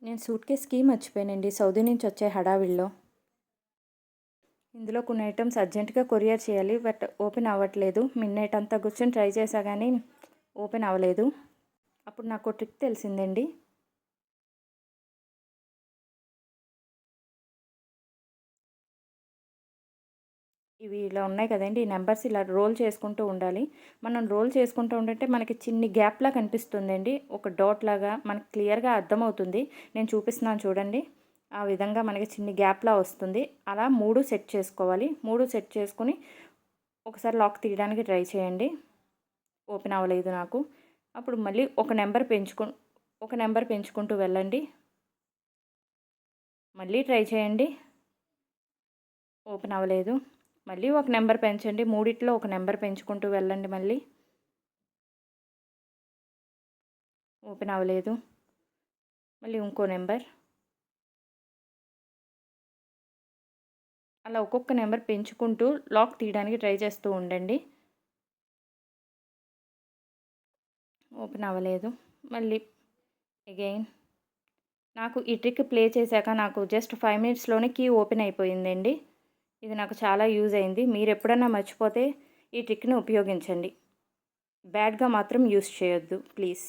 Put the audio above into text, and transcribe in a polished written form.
నేను సూట్ కేస్‌కి మర్చిపోయానండి సౌదీ నుంచి వచ్చే హడావిడిలో. ఇందులో కొన్ని ఐటెమ్స్ అర్జెంట్‌గా కొరియర్ చేయాలి. బట్ ఓపెన్ అవ్వట్లేదు. మిడ్‌నైట్ అంతా కూర్చొని ట్రై చేశా గానీ ఓపెన్ అవ్వలేదు. అప్పుడు నాకో ట్రిక్ తెలిసిందండి. ఇవి ఇలా ఉన్నాయి కదండీ! ఈ నంబర్స్ ఇలా రోల్ చేసుకుంటూ ఉండాలి. మనం రోల్ చేసుకుంటూ ఉండంటే మనకి చిన్ని గ్యాప్‌లా కనిపిస్తుందండి. ఒక డాట్ లాగా మనకు క్లియర్‌గా అర్థమవుతుంది. నేను చూపిస్తున్నాను చూడండి. ఆ విధంగా మనకి చిన్ని గ్యాప్‌లా వస్తుంది. అలా 3 సెట్ చేసుకోవాలి. 3 సెట్ చేసుకొని ఒకసారి లాక్ తీయడానికి ట్రై చేయండి. ఓపెన్ అవ్వలేదు నాకు. అప్పుడు మళ్ళీ ఒక నెంబర్ పెంచుకుంటూ వెళ్ళండి. మళ్ళీ ట్రై చేయండి. ఓపెన్ అవ్వలేదు. మళ్ళీ ఒక నెంబర్ పెంచండి. మూడిట్లో ఒక నెంబర్ పెంచుకుంటూ వెళ్ళండి మళ్ళీ. ఓపెన్ అవ్వలేదు. మళ్ళీ ఇంకో నెంబర్. అలా ఒక్కొక్క నెంబర్ పెంచుకుంటూ లాక్ తీయడానికి ట్రై చేస్తూ ఉండండి. ఓపెన్ అవ్వలేదు. మళ్ళీ అగైన్. నాకు ఈ ట్రిక్ ప్లే చేశాక నాకు జస్ట్ 5 మినిట్స్‌లోనే కీ ఓపెన్ అయిపోయిందండి. ఇది నాకు చాలా యూజ్ అయింది. మీరెప్పుడన్నా మర్చిపోతే ఈ ట్రిక్‌ని ఉపయోగించండి. బ్యాడ్‌గా మాత్రం యూజ్ చేయొద్దు ప్లీజ్.